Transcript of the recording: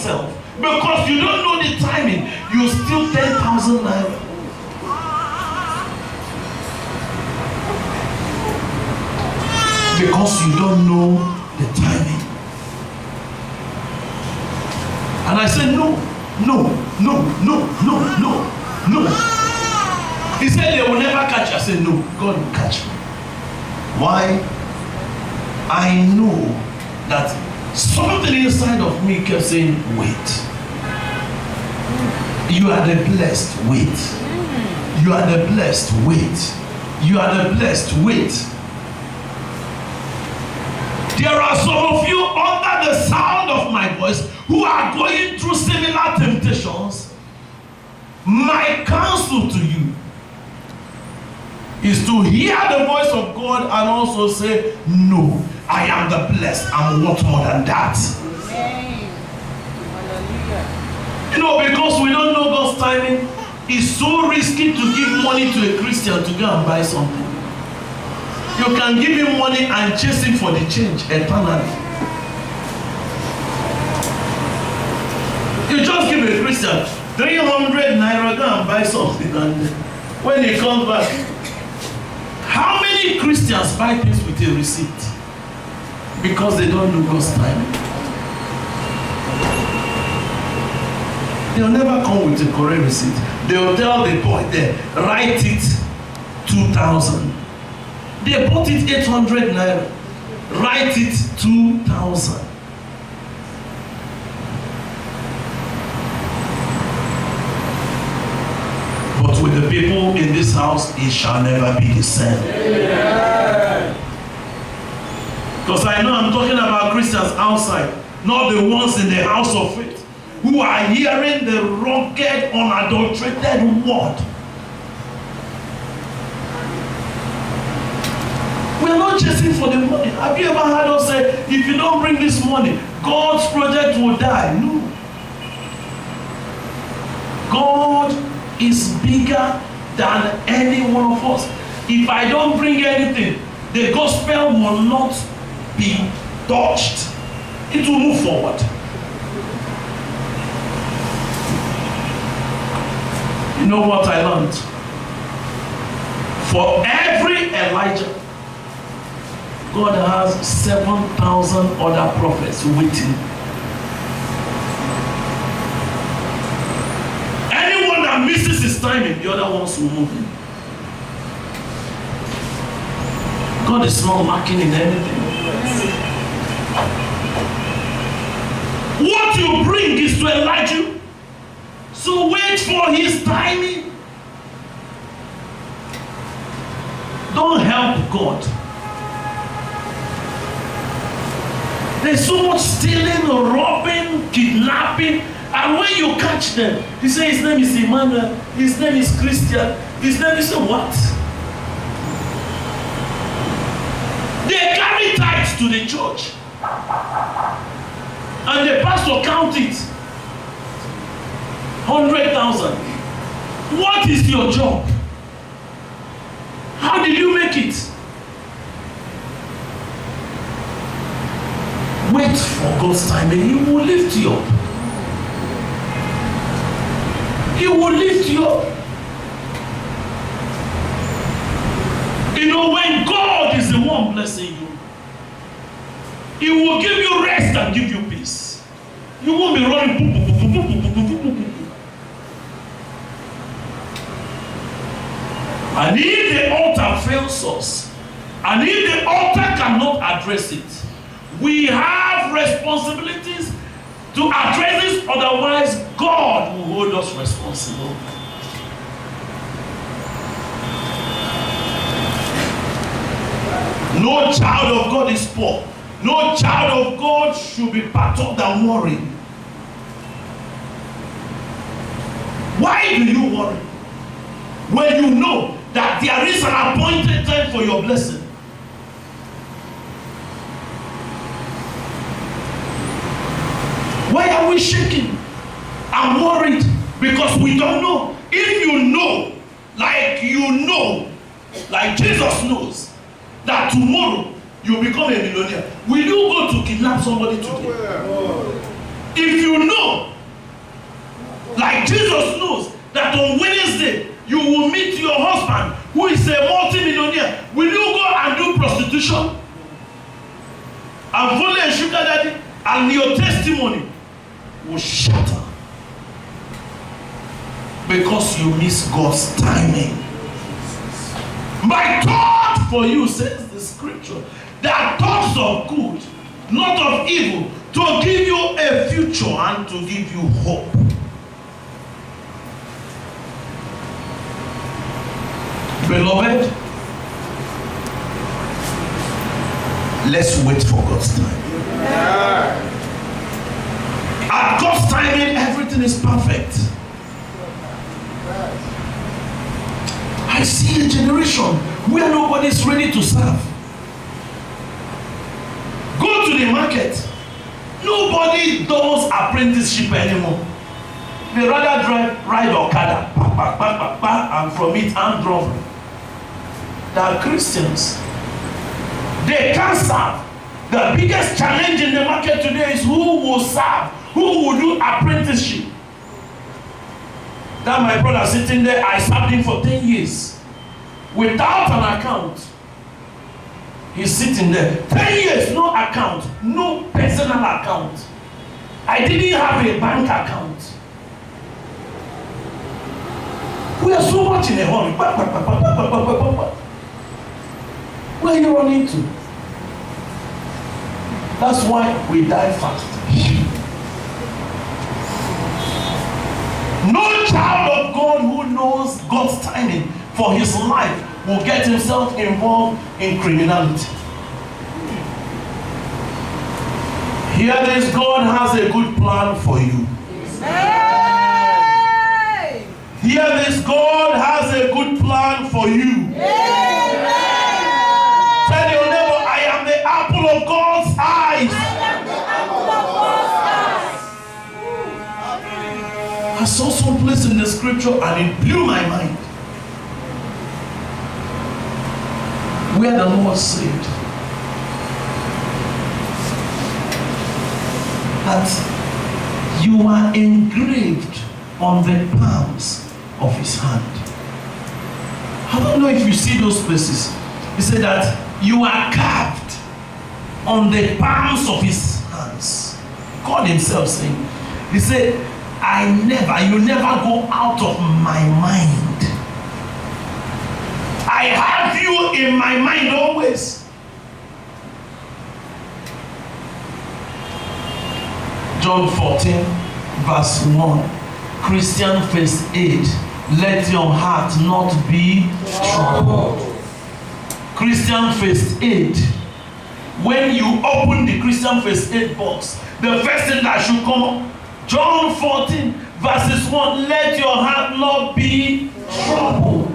yourself because you don't know the timing. You steal 10,000 naira. Because you don't know the timing. And I said, no. He said they will never catch you. I said, no, God will catch me. Why? I know that something inside of me kept saying, wait. You are the blessed, wait. You are the blessed, wait. You are the blessed, wait. There are some of you under the sound of my voice who are going through similar temptations. My counsel to you is to hear the voice of God and also say, no, I am the blessed. I'm what more than that. You know, because we don't know God's timing, it's so risky to give money to a Christian to go and buy something. You can give him money and chase him for the change eternally. You just give a Christian 300 naira, go and buy something, and when he comes back, how many Christians buy things with a receipt? Because they don't know God's timing. They'll never come with a correct receipt. They'll tell the boy there, write it 2,000. They bought it 800 naira. Write it 2,000. But with the people in this house, it shall never be the same. Because I know I'm talking about Christians outside, not the ones in the house of faith, who are hearing the rugged, unadulterated word. We are not chasing for the money. Have you ever heard us say, if you don't bring this money, God's project will die? No. God is bigger than any one of us. If I don't bring anything, the gospel will not be touched. It will move forward. You know what I learned? For every Elijah, God has 7,000 other prophets waiting. Anyone that misses his timing, the other ones will move in. God is not lacking in anything. What you bring is to enlarge you. So wait for his timing. Don't help God. There's so much stealing, robbing, kidnapping, and when you catch them, you say his name is Emmanuel, his name is Christian, his name is what? They carry tithes to the church, and the pastor count it 100,000. What is your job? How did you make it? Wait for God's time and he will lift you up. He will lift you up. You know, when God is the one blessing you, he will give you rest and give you peace. You won't be running. And if the altar fails us, and if the altar cannot address it, we have responsibilities to address this, otherwise God will hold us responsible. No child of God is poor. No child of God should be perturbed and worried. Why do you worry? When you know that there is an appointed time for your blessing. Why are we shaking and worried? Because we don't know. If you know, like Jesus knows, that tomorrow you become a millionaire, will you go to kidnap somebody today? If you know that on Wednesday you will meet your husband who is a multi-millionaire. Will you go and do prostitution and follow a sugar daddy, and your testimony will shatter because you miss God's timing? My thought for you, says the scripture, there are thoughts of good, not of evil, to give you a future and to give you hope. Beloved, let's wait for God's time. At God's timing, everything is perfect. I see a generation where nobody is ready to serve. Go to the market. Nobody does apprenticeship anymore. They rather ride Okada, and from it hand drove. They are Christians. They can't serve. The biggest challenge in the market today is who will serve, who will do apprenticeship. That my brother sitting there, I served him for 10 years without an account. He's sitting there. 10 years, no account, no personal account. I didn't have a bank account. We are so much in a hurry. Where are you running to? That's why we die fast. No child of God who knows God's timing for his life will get himself involved in criminality. Hear this, God has a good plan for you. Hear this, God has a good plan for you. Tell your neighbor, I am the apple of God's eyes. I saw some place in the scripture and it blew my mind, where the Lord said that you are engraved on the palms of his hand. I don't know if you see those places. He said that you are carved on the palms of his hands. God himself saying, he said, you never go out of my mind. I have you in my mind always. John 14 verse 1. Christian first aid. Let your heart not be troubled. Christian first aid. When you open the Christian first aid box, the first thing that should come up, John 14 verses 1, let your heart not be troubled.